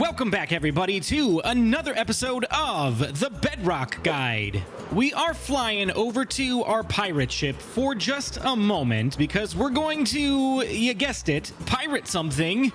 Welcome back, everybody, to another episode of the Bedrock Guide. We are flying over to our pirate ship for just a moment because we're going to, you guessed it, pirate something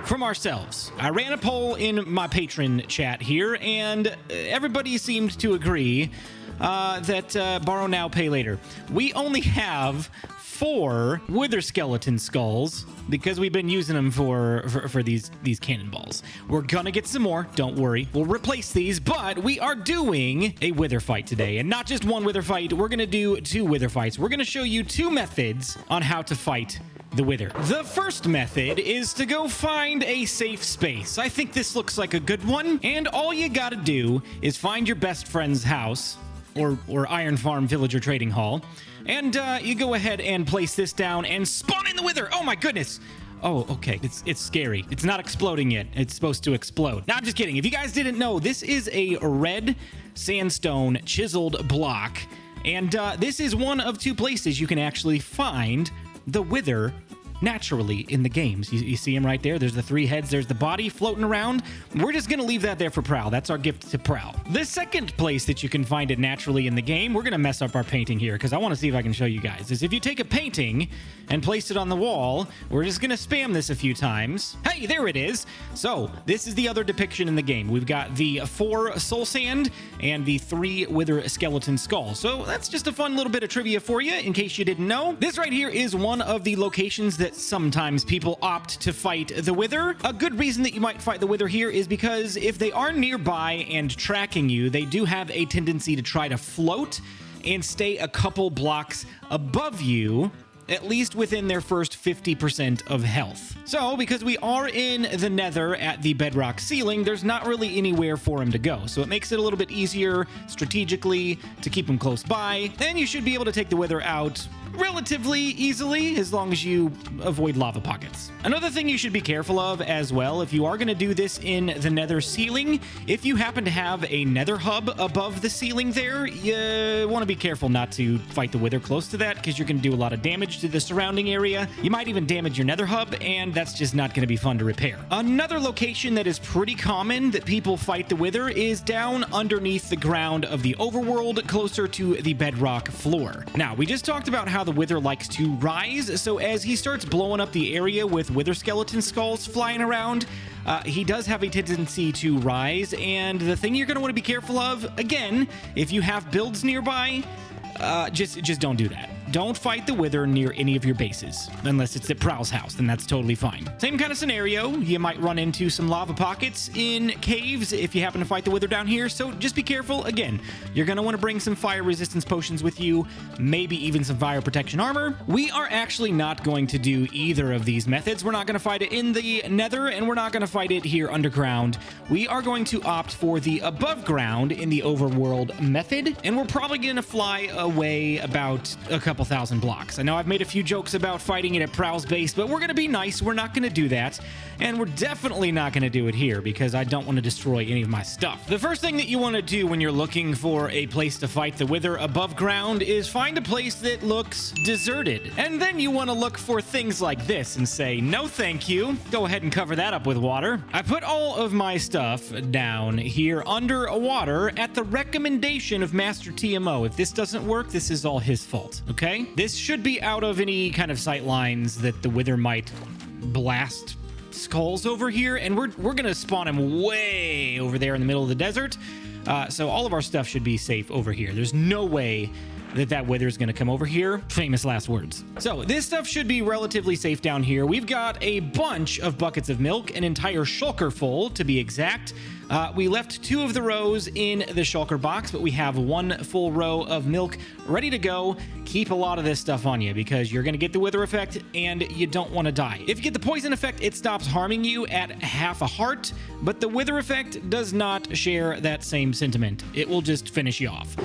from ourselves. I ran a poll in my patron chat here, and everybody seemed to agree that borrow now, pay later. We only have 4 wither skeleton skulls because we've been using them for these cannonballs. We're gonna get some more, don't worry. We'll replace these, but we are doing a wither fight today, and not just one wither fight. We're gonna do 2 wither fights. We're gonna show you 2 methods on how to fight the wither. The first method is to go find a safe space. I think this looks like a good one, and all you gotta do is find your best friend's house or Iron Farm Villager Trading Hall, and you go ahead and place this down and spawn in the wither. Oh my goodness. Oh, okay. It's scary. It's not exploding yet. It's supposed to explode. Now, I'm just kidding. If you guys didn't know, this is a red sandstone chiseled block, and this is one of 2 places you can actually find the wither naturally in the games. You see him right there. There's the 3 heads. There's the body floating around. We're just going to leave that there for Prowl. That's our gift to Prowl. The second place that you can find it naturally in the game, we're going to mess up our painting here because I want to see if I can show you guys, is if you take a painting and place it on the wall, we're just going to spam this a few times. Hey, there it is. So this is the other depiction in the game. We've got the 4 soul sand and the 3 wither skeleton skull. So that's just a fun little bit of trivia for you in case you didn't know. This right here is one of the locations that sometimes people opt to fight the wither. A good reason that you might fight the wither here is because if they are nearby and tracking you, they do have a tendency to try to float and stay a couple blocks above you, at least within their first 50% of health. So, because we are in the nether at the bedrock ceiling, there's not really anywhere for him to go. So it makes it a little bit easier strategically to keep him close by. And you should be able to take the wither out relatively easily as long as you avoid lava pockets. Another thing you should be careful of as well, if you are going to do this in the nether ceiling, if you happen to have a nether hub above the ceiling there, you want to be careful not to fight the wither close to that because you're going to do a lot of damage to the surrounding area. You might even damage your nether hub, and that's just not going to be fun to repair. Another location that is pretty common that people fight the wither is down underneath the ground of the overworld, closer to the bedrock floor. Now, we just talked about how the wither likes to rise, so as he starts blowing up the area with wither skeleton skulls flying around, he does have a tendency to rise, and the thing you're going to want to be careful of, again, if you have builds nearby, just don't do that. Don't fight the wither near any of your bases, unless it's at Prowl's house, then that's totally fine. Same kind of scenario, you might run into some lava pockets in caves if you happen to fight the wither down here, so just be careful. Again, you're going to want to bring some fire resistance potions with you, maybe even some fire protection armor. We are actually not going to do either of these methods. We're not going to fight it in the nether, and we're not going to fight it here underground. We are going to opt for the above ground in the overworld method, and we're probably going to fly away about a couple thousand blocks. I know I've made a few jokes about fighting it at Prowl's base, but we're going to be nice. We're not going to do that. And we're definitely not going to do it here because I don't want to destroy any of my stuff. The first thing that you want to do when you're looking for a place to fight the wither above ground is find a place that looks deserted. And then you want to look for things like this and say, no thank you. Go ahead and cover that up with water. I put all of my stuff down here under water at the recommendation of Master TMO. If this doesn't work, this is all his fault, okay? This should be out of any kind of sight lines that the wither might blast skulls over here, and we're gonna spawn him way over there in the middle of the desert. So all of our stuff should be safe over here. There's no way that wither is going to come over here. Famous last words. So this stuff should be relatively safe down here. We've got a bunch of buckets of milk, an entire shulker full to be exact. We left 2 of the rows in the shulker box, but we have 1 full row of milk ready to go. Keep a lot of this stuff on you because you're going to get the wither effect and you don't want to die. If you get the poison effect, it stops harming you at half a heart, but the wither effect does not share that same sentiment. It will just finish you off.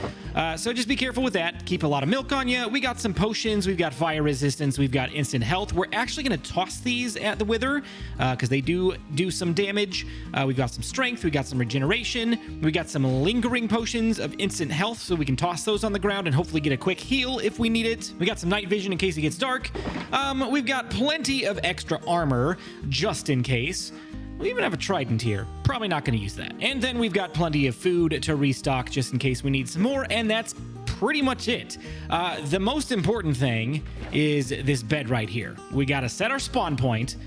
So just be careful with that. Keep a lot of milk on you. We got some potions. We've got fire resistance. We've got instant health. We're actually going to toss these at the wither because they do some damage. We've got some strength. We got some regeneration. We got some lingering potions of instant health, so we can toss those on the ground and hopefully get a quick heal if we need it. We got some night vision in case it gets dark. We've got plenty of extra armor just in case. We even have a trident here. Probably not going to use that. And then we've got plenty of food to restock just in case we need some more, and that's pretty much it. The most important thing is this bed right here. We got to set our spawn point,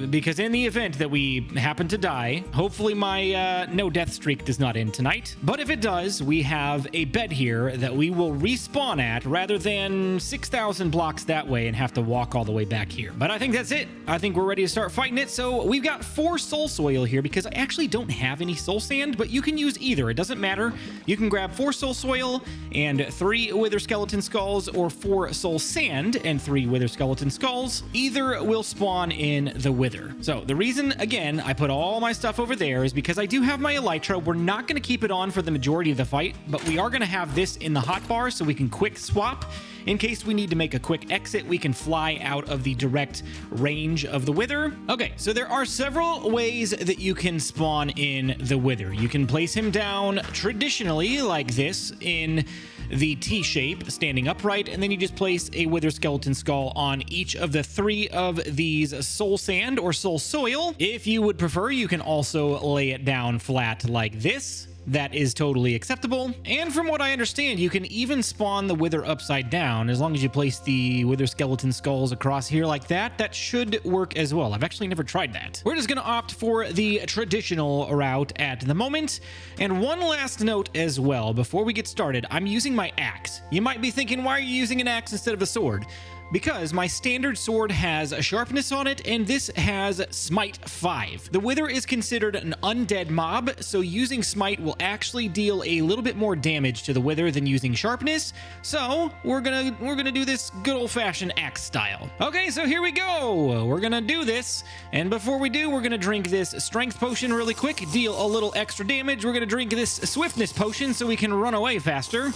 because in the event that we happen to die, hopefully my no death streak does not end tonight. But if it does, we have a bed here that we will respawn at rather than 6,000 blocks that way and have to walk all the way back here. But I think that's it. I think we're ready to start fighting it. So we've got 4 soul soil here because I actually don't have any soul sand, but you can use either. It doesn't matter. You can grab 4 soul soil and 3 wither skeleton skulls, or 4 soul sand and 3 wither skeleton skulls. Either will spawn in the wither. So the reason, again, I put all my stuff over there is because I do have my elytra. We're not going to keep it on for the majority of the fight, but we are going to have this in the hotbar so we can quick swap. In case we need to make a quick exit, we can fly out of the direct range of the wither. Okay, so there are several ways that you can spawn in the wither. You can place him down traditionally like this in the T shape, standing upright, and then you just place a wither skeleton skull on each of the 3 of these soul sand or soul soil. If you would prefer, you can also lay it down flat like this. That is totally acceptable. And from what I understand, you can even spawn the wither upside down. As long as you place the wither skeleton skulls across here like that, that should work as well. I've actually never tried that. We're just going to opt for the traditional route at the moment. And one last note as well, before we get started, I'm using my axe. You might be thinking, why are you using an axe instead of a sword? Because my standard sword has a sharpness on it, and this has Smite 5. The Wither is considered an undead mob, so using Smite will actually deal a little bit more damage to the Wither than using sharpness. So we're gonna do this good old-fashioned axe style. Okay, so here we go. We're gonna do this, and before we do, we're gonna drink this strength potion really quick, deal a little extra damage. We're gonna drink this swiftness potion so we can run away faster.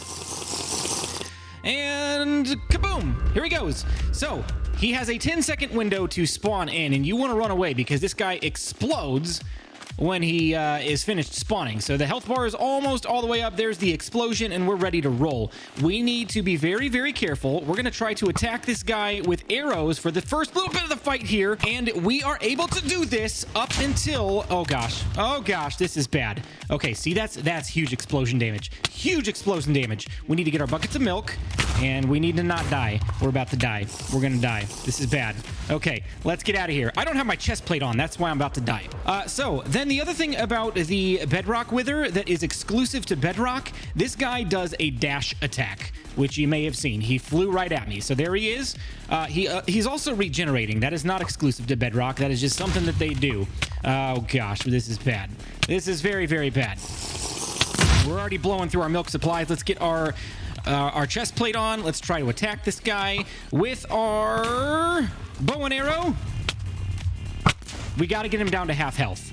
And kaboom! Here he goes. So he has a 10-second window to spawn in, and you want to run away because this guy explodes when he is finished spawning. So the health bar is almost all the way up. There's the explosion, and we're ready to roll. We need to be very, very careful. We're going to try to attack this guy with arrows for the first little bit of the fight here, and we are able to do this up until... Oh, gosh, this is bad. Okay, see, that's huge explosion damage. Huge explosion damage. We need to get our buckets of milk, and we need to not die. We're about to die. We're going to die. This is bad. Okay, let's get out of here. I don't have my chest plate on. That's why I'm about to die. So then the other thing about the Bedrock Wither that is exclusive to Bedrock, this guy does a dash attack, which you may have seen. He flew right at me. So there he is. He's also regenerating. That is not exclusive to Bedrock. That is just something that they do. Oh, gosh, this is bad. This is very, very bad. We're already blowing through our milk supplies. Let's get our chest plate on. Let's try to attack this guy with our bow and arrow. We got to get him down to half health.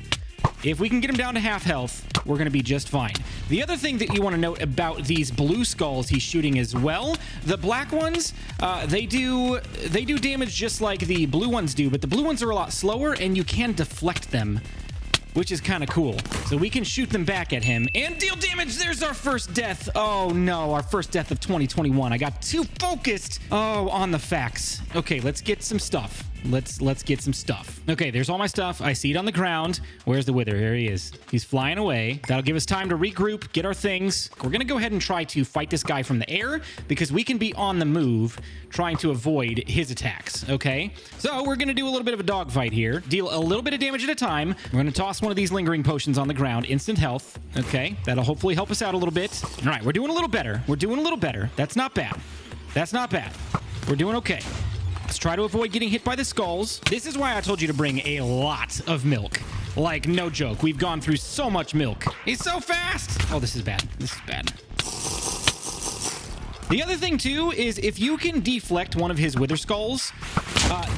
If we can get him down to half health, we're going to be just fine. The other thing that you want to note about these blue skulls he's shooting as well, the black ones, they do damage just like the blue ones do, but the blue ones are a lot slower, and you can deflect them, which is kind of cool. So we can shoot them back at him and deal damage. There's our first death. Oh no, our first death of 2021. I got too focused on the facts. Okay, let's get some stuff. Let's get some stuff. Okay, there's all my stuff. I see it on the ground. Where's the Wither? Here he is. He's flying away. That'll give us time to regroup, get our things. We're gonna go ahead and try to fight this guy from the air because we can be on the move trying to avoid his attacks, okay? So we're gonna do a little bit of a dogfight here. Deal a little bit of damage at a time. We're gonna toss one of these lingering potions on the ground. Instant health, okay? That'll hopefully help us out a little bit. All right, we're doing a little better. We're doing a little better. That's not bad. That's not bad. We're doing okay. Let's try to avoid getting hit by the skulls. This is why I told you to bring a lot of milk. Like, no joke. We've gone through so much milk. He's so fast. Oh, this is bad. This is bad. The other thing, too, is if you can deflect one of his wither skulls,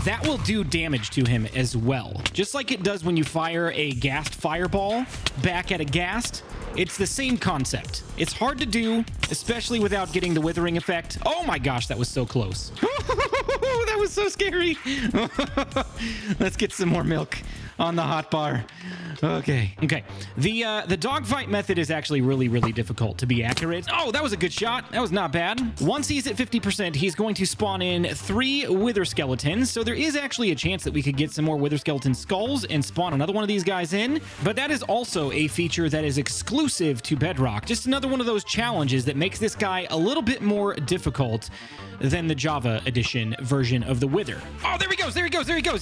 that will do damage to him as well. Just like it does when you fire a gassed fireball back at a gassed. It's the same concept. It's hard to do, especially without getting the withering effect. Oh my gosh, that was so close. That was so scary. Let's get some more milk. on the hotbar. Okay. The dogfight method is actually really, really difficult to be accurate. Oh, that was a good shot. That was not bad. Once he's at 50%, he's going to spawn in 3 wither skeletons. So there is actually a chance that we could get some more wither skeleton skulls and spawn another one of these guys in. But that is also a feature that is exclusive to Bedrock. Just another one of those challenges that makes this guy a little bit more difficult than the Java edition version of the Wither. Oh, there he goes.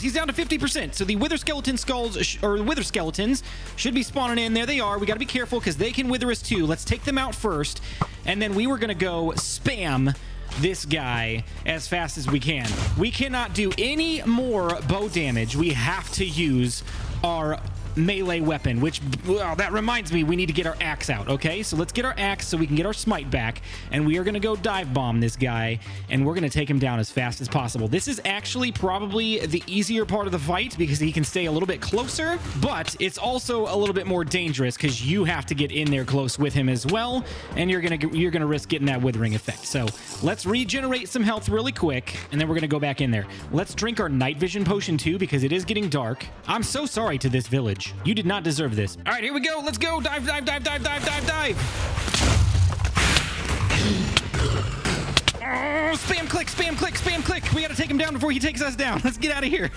He's down to 50%. So the wither skeleton skulls, or wither skeletons, should be spawning in. There they are. We got to be careful because they can wither us too. Let's take them out first. And then we were going to go spam this guy as fast as we can. We cannot do any more bow damage. We have to use our melee weapon, which, well, that reminds me, we need to get our axe out. Okay, so let's get our axe so we can get our smite back, and we are going to go dive bomb this guy, and we're going to take him down as fast as possible. This is actually probably the easier part of the fight because he can stay a little bit closer, but it's also a little bit more dangerous because you have to get in there close with him as well, and you're gonna risk getting that withering effect. So let's regenerate some health really quick, and then we're gonna go back in there. Let's drink our night vision potion too because it is getting dark. I'm so sorry to this village. You did not deserve this. All right, here we go. Let's go. Dive. Oh, spam click. We got to take him down before he takes us down. Let's get out of here.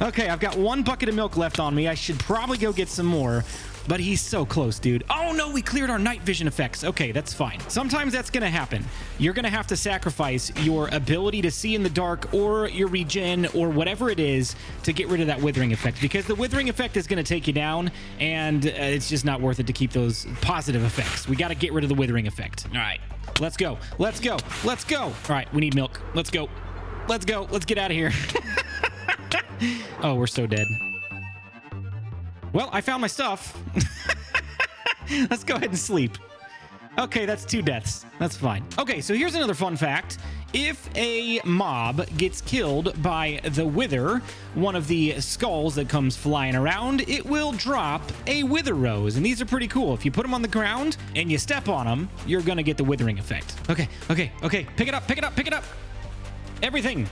Okay, I've got 1 bucket of milk left on me. I should probably go get some more. But he's so close, dude. Oh, no, we cleared our night vision effects. Okay, that's fine. Sometimes that's going to happen. You're going to have to sacrifice your ability to see in the dark or your regen or whatever it is to get rid of that withering effect, because the withering effect is going to take you down, and it's just not worth it to keep those positive effects. We got to get rid of the withering effect. All right, let's go. All right, we need milk. Let's go. Let's get out of here. Oh, we're so dead. Well, I found my stuff. Let's go ahead and sleep. Okay, that's 2 deaths. That's fine. Okay, so here's another fun fact. If a mob gets killed by the Wither, one of the skulls that comes flying around, it will drop a Wither Rose. And these are pretty cool. If you put them on the ground and you step on them, you're going to get the withering effect. Okay. Pick it up. Everything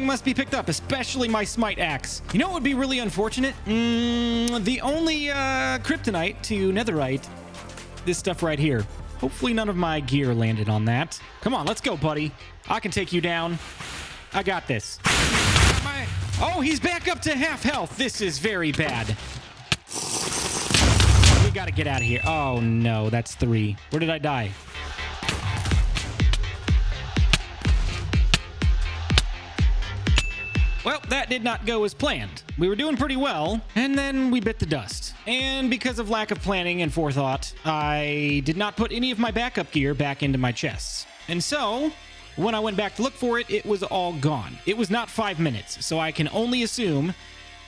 must be picked up, especially my smite axe. You know what would be really unfortunate? The only kryptonite to netherite, this stuff right here. Hopefully none of my gear landed on that. Come on, let's go, buddy. I can take you down. I got this. Oh, he's back up to half health. This is very bad. We gotta get out of here. Oh no, that's 3. Where did I die? Well, that did not go as planned. We were doing pretty well, and then we bit the dust. And because of lack of planning and forethought, I did not put any of my backup gear back into my chests. And so, when I went back to look for it, it was all gone. It was not 5 minutes, so I can only assume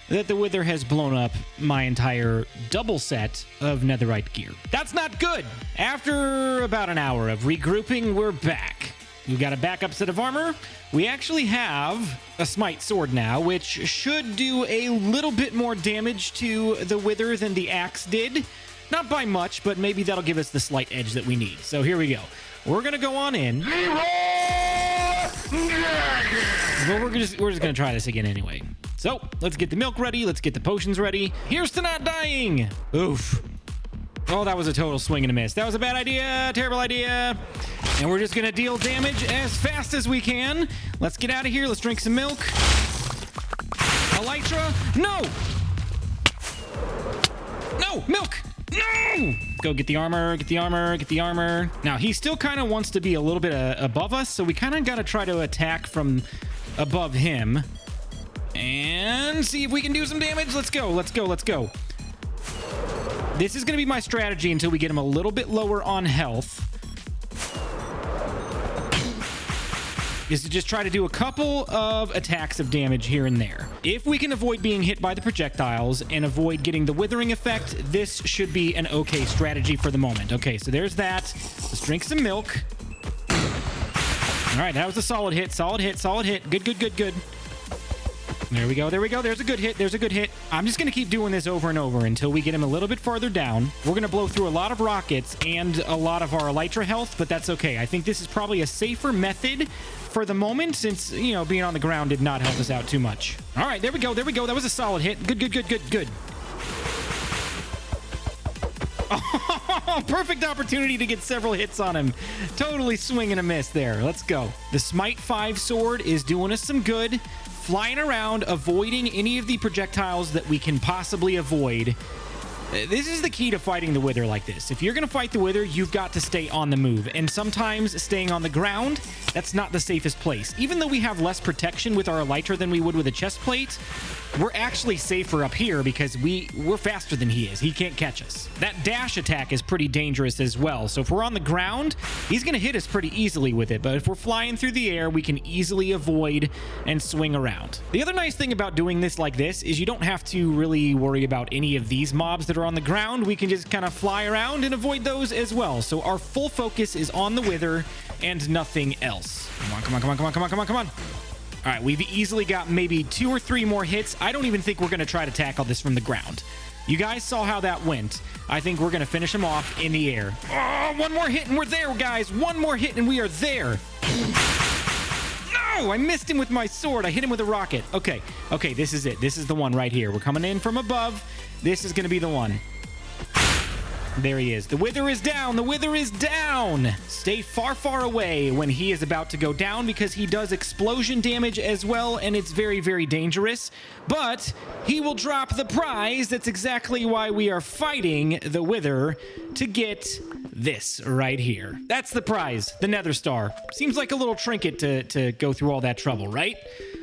that the Wither has blown up my entire double set of netherite gear. That's not good! After about an hour of regrouping, we're back. We've got a backup set of armor. We actually have a smite sword now, which should do a little bit more damage to the Wither than the axe did. Not by much, but maybe that'll give us the slight edge that we need. So here we go. We're going to go on in. But we're just going to try this again anyway. So let's get the milk ready. Let's get the potions ready. Here's to not dying. Oof. Oh, that was a total swing and a miss. That was a bad idea. Terrible idea. And we're just going to deal damage as fast as we can. Let's get out of here. Let's drink some milk. Elytra. No! No! Milk! No! Go get the armor. Get the armor. Now, he still kind of wants to be a little bit above us, so we kind of got to try to attack from above him. And see if we can do some damage. Let's go. This is going to be my strategy until we get him a little bit lower on health. Is to just try to do a couple of attacks of damage here and there. If we can avoid being hit by the projectiles and avoid getting the withering effect, this should be an okay strategy for the moment. Okay, so there's that. Let's drink some milk. All right, that was a solid hit. Good. There we go. There's a good hit. I'm just going to keep doing this over and over until we get him a little bit farther down. We're going to blow through a lot of rockets and a lot of our elytra health, but that's okay. I think this is probably a safer method for the moment, since, you know, being on the ground did not help us out too much. All right, there we go. There we go. That was a solid hit. Good, good, good, good, good. Oh, perfect opportunity to get several hits on him. Totally swing and a miss there. Let's go. The Smite 5 sword is doing us some good. Flying around, avoiding any of the projectiles that we can possibly avoid. This is the key to fighting the Wither like this. If you're going to fight the Wither, you've got to stay on the move. And sometimes staying on the ground, that's not the safest place. Even though we have less protection with our Elytra than we would with a chest plate, we're actually safer up here because we're faster than he is. He can't catch us. That dash attack is pretty dangerous as well. So if we're on the ground, he's going to hit us pretty easily with it. But if we're flying through the air, we can easily avoid and swing around. The other nice thing about doing this like this is you don't have to really worry about any of these mobs that are on the ground. We can just kind of fly around and avoid those as well. So our full focus is on the Wither and nothing else. Come on, come on, come on, come on, come on, come on, come on. All right, we've easily got maybe 2 or 3 more hits. I don't even think we're going to try to tackle this from the ground. You guys saw how that went. I think we're going to finish him off in the air. Oh, 1 more hit and we're there, guys. 1 more hit and we are there. No, I missed him with my sword. I hit him with a rocket. Okay, okay, this is it. This is the one right here. We're coming in from above. This is going to be the one. There he is. The Wither is down. The Wither is down. Stay far, far away when he is about to go down because he does explosion damage as well, and it's very, very dangerous. But he will drop the prize. That's exactly why we are fighting the Wither, to get this right here. That's the prize, the Nether Star. Seems like a little trinket to go through all that trouble, right?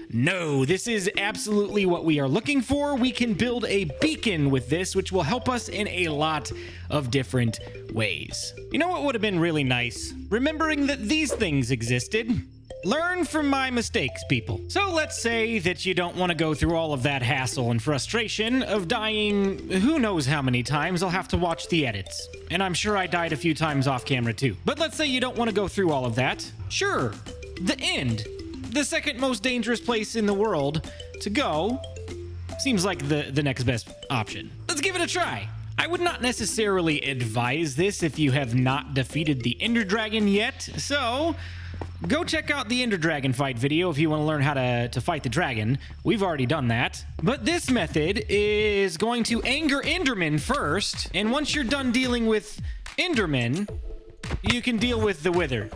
No, this is absolutely what we are looking for. We can build a beacon with this, which will help us in a lot of different ways. You know what would have been really nice? Remembering that these things existed. Learn from my mistakes, people. So let's say that you don't want to go through all of that hassle and frustration of dying who knows how many times. I'll have to watch the edits. And I'm sure I died a few times off camera too. But let's say you don't want to go through all of that. Sure, the end. The second most dangerous place in the world to go seems like the next best option. Let's give it a try. I would not necessarily advise this if you have not defeated the Ender Dragon yet, so go check out the Ender Dragon fight video if you want to learn how to fight the dragon. We've already done that. But this method is going to anger Enderman first, and once you're done dealing with Enderman, you can deal with the Wither.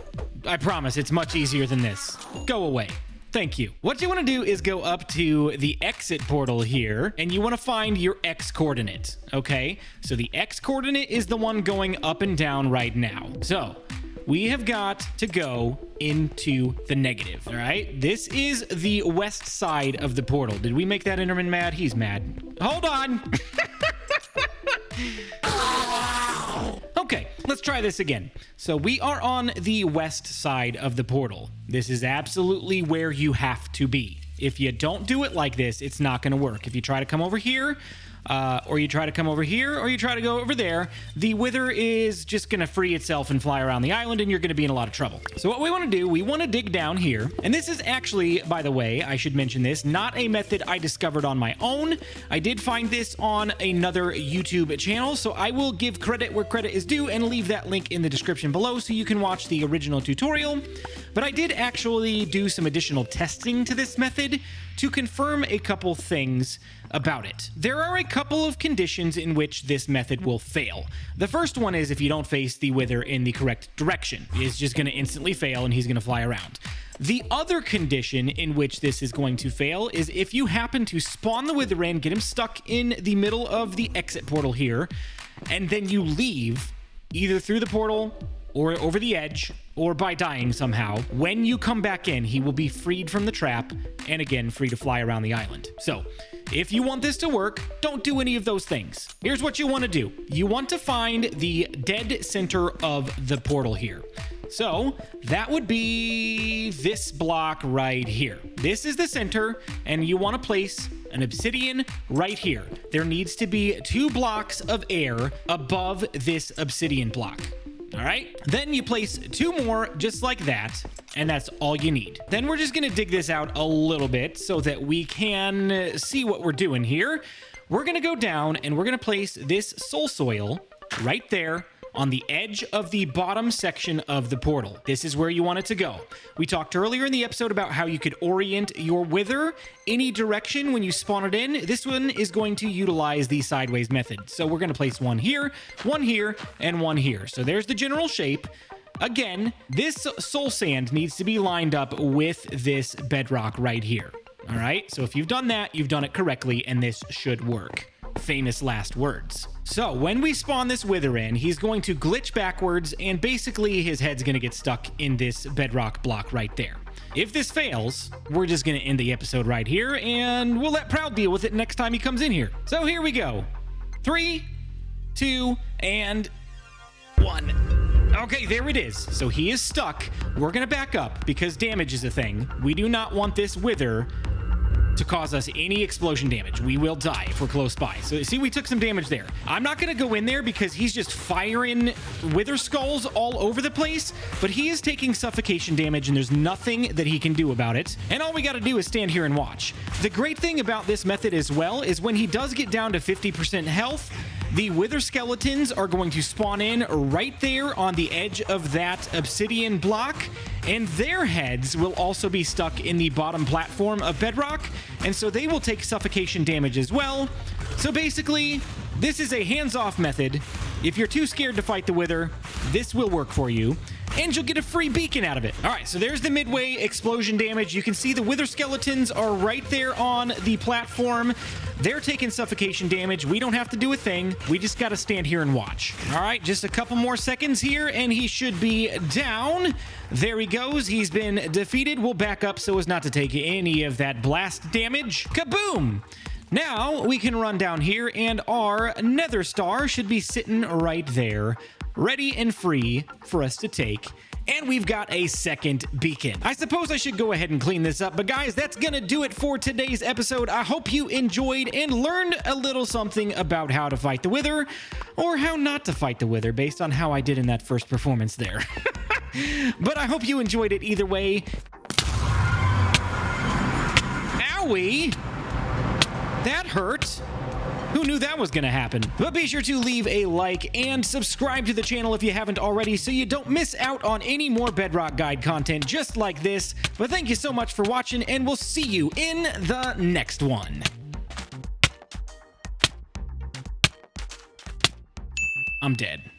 I promise it's much easier than this. Go away. Thank you. What you want to do is go up to the exit portal here, and you want to find your X coordinate, okay? So the X coordinate is the one going up and down right now. So we have got to go into the negative, all right? This is the west side of the portal. Did we make that Enderman mad? He's mad. Hold on. Okay, let's try this again. So we are on the west side of the portal. This is absolutely where you have to be. If you don't do it like this, it's not going to work. If you try to come over here, or you try to come over here, or you try to go over there, the Wither is just going to free itself and fly around the island, and you're going to be in a lot of trouble. So what we want to do, we want to dig down here. And this is actually, by the way, I should mention this, not a method I discovered on my own. I did find this on another YouTube channel, so I will give credit where credit is due and leave that link in the description below so you can watch the original tutorial. But I did actually do some additional testing to this method to confirm a couple things about it. There are a couple of conditions in which this method will fail. The first one is if you don't face the Wither in the correct direction. It's just going to instantly fail and he's going to fly around. The other condition in which this is going to fail is if you happen to spawn the Wither in, get him stuck in the middle of the exit portal here, and then you leave either through the portal or over the edge, or by dying somehow. When you come back in, he will be freed from the trap, and again, free to fly around the island. So, if you want this to work, don't do any of those things. Here's what you want to do. You want to find the dead center of the portal here. So, that would be this block right here. This is the center, and you want to place an obsidian right here. There needs to be 2 blocks of air above this obsidian block. All right, then you place 2 more just like that, and that's all you need. Then we're just gonna dig this out a little bit so that we can see what we're doing here. We're gonna go down and we're gonna place this soul soil right there on the edge of the bottom section of the portal. This is where you want it to go. We talked earlier in the episode about how you could orient your wither any direction when you spawn it in. This one is going to utilize the sideways method. So we're going to place one here, and one here. So there's the general shape. Again, this soul sand needs to be lined up with this bedrock right here. All right, so if you've done that, you've done it correctly, and this should work. Famous last words. So when we spawn this wither in, he's going to glitch backwards, and basically his head's going to get stuck in this bedrock block right there. If this fails, we're just going to end the episode right here, and we'll let Prowl deal with it next time he comes in here. So here we go. 3, 2, and 1. Okay, there it is. So he is stuck. We're going to back up because damage is a thing. We do not want this wither to cause us any explosion damage. We will die if we're close by. So see, we took some damage there. I'm not going to go in there because he's just firing wither skulls all over the place, but he is taking suffocation damage and there's nothing that he can do about it. And all we got to do is stand here and watch. The great thing about this method as well is when he does get down to 50% health, the wither skeletons are going to spawn in right there on the edge of that obsidian block, and their heads will also be stuck in the bottom platform of bedrock, and so they will take suffocation damage as well. So basically, this is a hands-off method. If you're too scared to fight the wither, this will work for you, and you'll get a free beacon out of it. All right, so there's the midway explosion damage. You can see the wither skeletons are right there on the platform. They're taking suffocation damage. We don't have to do a thing. We just got to stand here and watch. All right, just a couple more seconds here, and he should be down. There he goes. He's been defeated. We'll back up so as not to take any of that blast damage. Kaboom! Now we can run down here, and our nether star should be sitting right there, ready and free for us to take. And we've got a second beacon. I suppose I should go ahead and clean this up, but guys, that's gonna do it for today's episode. I hope you enjoyed and learned a little something about how to fight the wither, or how not to fight the wither based on how I did in that first performance there. But I hope you enjoyed it either way. Owie! That hurt. Who knew that was going to happen? But be sure to leave a like and subscribe to the channel if you haven't already so you don't miss out on any more Bedrock Guide content just like this. But thank you so much for watching, and we'll see you in the next one. I'm dead.